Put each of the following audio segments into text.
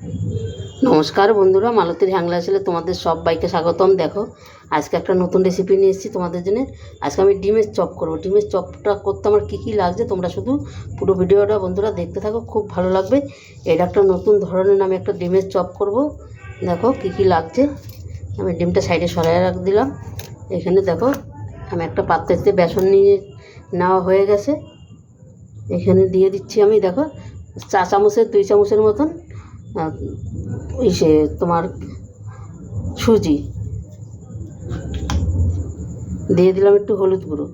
নমস্কার বন্ধুরা, মালতীর হ্যাংলা ছেলে তোমাদের সবাইকে স্বাগতম। দেখো, আজকে একটা নতুন রেসিপি নিয়ে এসেছি তোমাদের জন্য। আজকে আমি ডিমের চপ করব। ডিমের চপটা করতে আমার কী কী লাগছে তোমরা শুধু পুরো ভিডিওটা বন্ধুরা দেখতে থাকো, খুব ভালো লাগবে। এটা একটা নতুন ধরনের আমি একটা ডিমের চপ করব। দেখো কী কী লাগছে। আমি ডিমটা সাইডে সরাই রাখ দিলাম। এখানে দেখো, আমি একটা পাত্রেতে বেসন নিয়ে নেওয়া হয়ে গেছে। এখানে দিয়ে দিচ্ছি আমি, দেখো, 4 চামচের 2 চামচের মতন তোমার সুজি দিয়ে দিলাম। একটু হলুদ গুঁড়ো,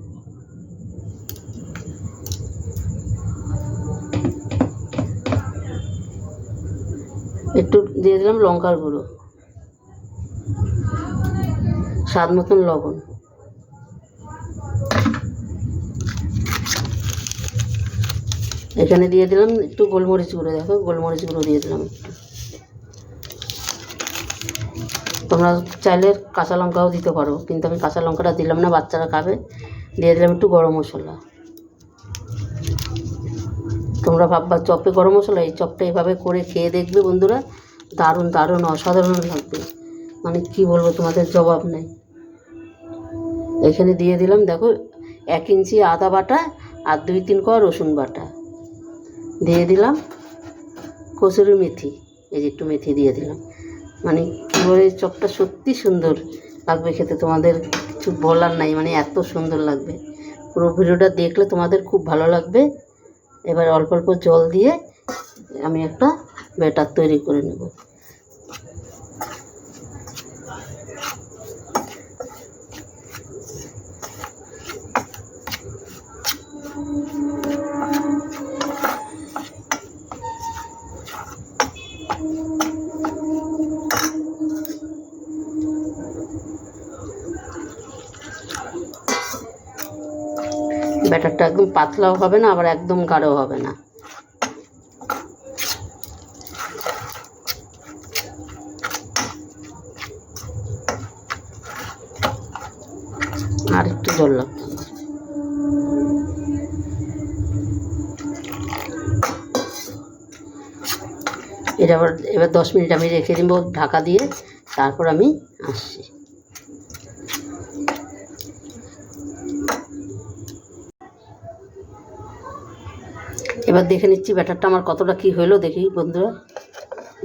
একটু দিয়ে দিলাম লঙ্কার গুঁড়ো, স্বাদ মতন লবণ, এখানে দিয়ে দিলাম একটু গোলমরিচ গুঁড়ো। দেখো, গোলমরিচ গুঁড়ো দিয়ে দিলাম একটু। তোমরা চাইলে কাঁচা লঙ্কাও দিতে পারো, কিন্তু আমি কাঁচা লঙ্কাটা দিলাম না, বাচ্চারা খাবে। দিয়ে দিলাম একটু গরম মশলা। তোমরা ভাববা চপে গরম মশলা, এই চপটা এইভাবে করে খেয়ে দেখবে বন্ধুরা, দারুণ দারুণ অসাধারণ লাগবে, মানে কি বলবো, তোমাদের জবাব নেই। এখানে দিয়ে দিলাম, দেখো, 1 ইঞ্চি আদা বাটা আর 2-3 কোয়া রসুন বাটা দিয়ে দিলাম। কসুরি মেথি, এই যে একটু মেথি দিয়ে দিলাম। মানে কী বলে, চপটা সত্যি সুন্দর লাগবে খেতে, তোমাদের কিছু বলার নাই, মানে এত সুন্দর লাগবে। পুরো ভিডিওটা দেখলে তোমাদের খুব ভালো লাগবে। এবার অল্প অল্প জল দিয়ে আমি একটা ব্যাটার তৈরি করে নেব। ব্যাটারটা একদম পাতলাও হবে না, আবার একদম গাঢ় হবে না। আর একটু জল লাগবে। এটা এবার 10 মিনিট আমি রেখে দিব ঢাকা দিয়ে, তারপর আমি আসছি। এবার দেখে নিচ্ছি ব্যাটারটা আমার কতটা কী হলো, দেখি বন্ধুরা।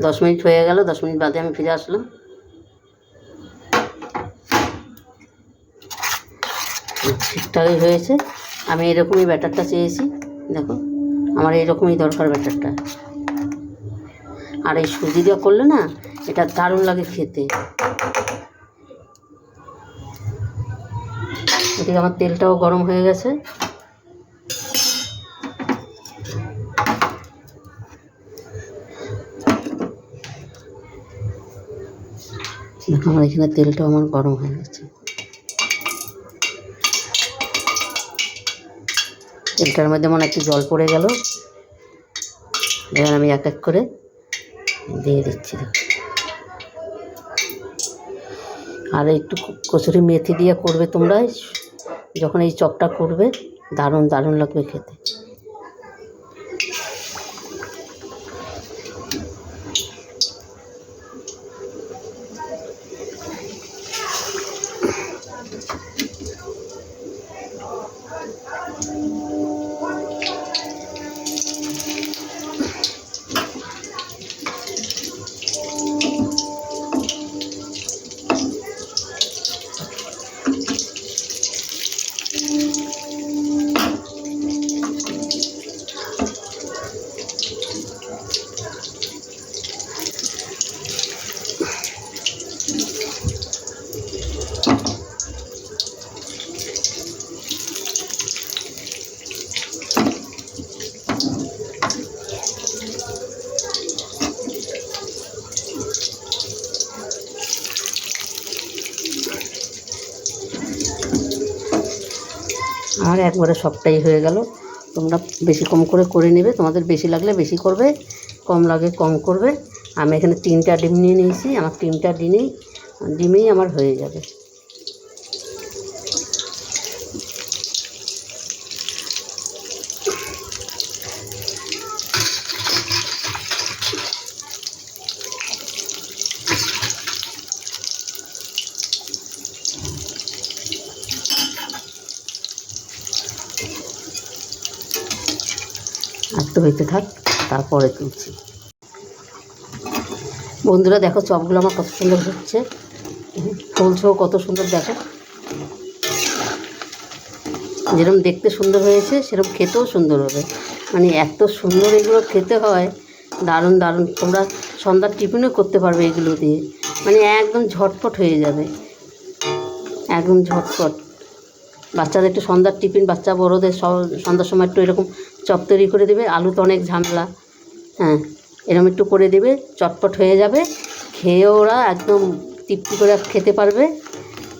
10 মিনিট হয়ে গেল, 10 মিনিট বাদে আমি ফিরে আসলাম। ঠিকঠাকই হয়েছে। আমি এরকমই ব্যাটারটা চেয়েছি। দেখো, আমার এরকমই দরকার ব্যাটারটা। আর এই সুজি দিয়ে করলে না, এটা দারুণ লাগে খেতে। এদিকে আমার তেলটাও গরম হয়ে গেছে। দেখো, আমার এখানে তেলটাও আমার গরম হয়ে গেছে। তেলটার মধ্যে মনে একটু জল পড়ে গেল। এবার আমি এক এক করে দিয়ে দিচ্ছি। আর একটু কসুরি মেথি দিয়ে করবে তোমরা যখন এই চপটা করবে, দারুণ দারুণ লাগবে খেতে। আর একবারে সবটাই হয়ে গেল। তোমরা বেশি কম করে নেবে, তোমাদের বেশি লাগলে বেশি করবে, কম লাগে কম করবে। আমি এখানে 3টা ডিম নিয়ে নিয়েছি, আমার 3টা ডিমেই আমার হয়ে যাবে। হইতে থাক, তারপরে তুলছি। বন্ধুরা দেখো চপগুলো আমার কত সুন্দর হচ্ছে, ফুলছেও কত সুন্দর। দেখো যেরকম দেখতে সুন্দর হয়েছে সেরকম খেতেও সুন্দর হবে, মানে এত সুন্দর এগুলো খেতে হয়, দারুণ দারুণ। তোমরা সন্ধ্যার টিফিনও করতে পারবে এগুলো দিয়ে, মানে একদম ঝটপট হয়ে যাবে, একদম ঝটপট। বাচ্চাদের একটু সন্ধ্যার টিফিন, বাচ্চা বড়োদের সন্ধ্যার সময় একটু এরকম চপ তৈরি করে দেবে। আলু তো অনেক ঝামেলা, হ্যাঁ এরকম একটু করে দেবে, চটপট হয়ে যাবে, খেয়ে ওরা একদম তৃপ্তি করে খেতে পারবে।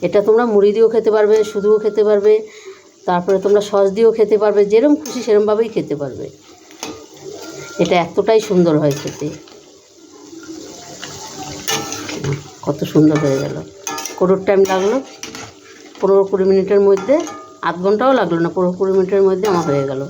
এটা তোমরা মুড়ি দিয়েও খেতে পারবে, শুধুও খেতে পারবে, তারপরে তোমরা সস দিয়েও খেতে পারবে, যেরকম খুশি সেরকমভাবেই খেতে পারবে। এটা এতটাই সুন্দর হয় খেতে, কত সুন্দর হয়ে গেল। কতটা টাইম লাগলো? 15-20 মিনিটের মধ্যে, আধ ঘন্টাও লাগলো না, 15-20 মিনিটের মধ্যে আমার হয়ে গেল।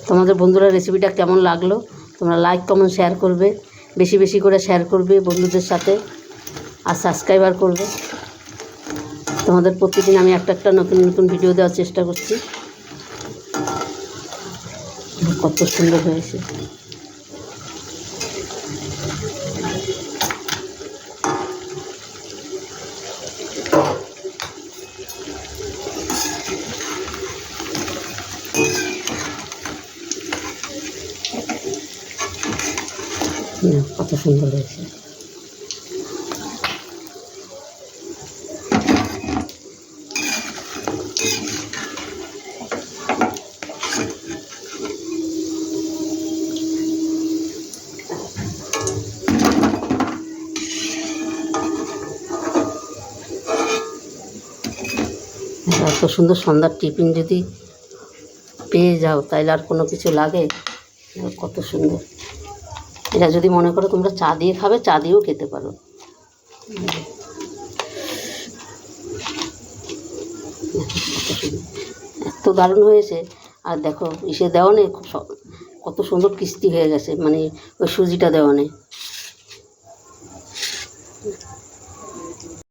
তোমাদের বন্ধুরা রেসিপিটা কেমন লাগলো তোমরা লাইক কমেন্ট শেয়ার করবে, বেশি বেশি করে শেয়ার করবে বন্ধুদের সাথে, আর সাবস্ক্রাইবার করবে। তোমাদের প্রতিদিন আমি একটা একটা নতুন নতুন ভিডিও দেওয়ার চেষ্টা করছি। কত সুন্দর হয়েছে। কত সুন্দর হয়েছে। এত সুন্দর সন্ধ্যার টিফিন যদি পেয়ে যাও তাহলে আর কোনো কিছু লাগে? কত সুন্দর। এটা যদি মনে করো তোমরা চা দিয়ে খাবে, চা দিয়েও খেতে পারো। এত দারুণ হয়েছে। আর দেখো ইসে দেওয়া নেই, কত সুন্দর কিস্তি হয়ে গেছে, মানে ওই সুজিটা দেওয়া নেই।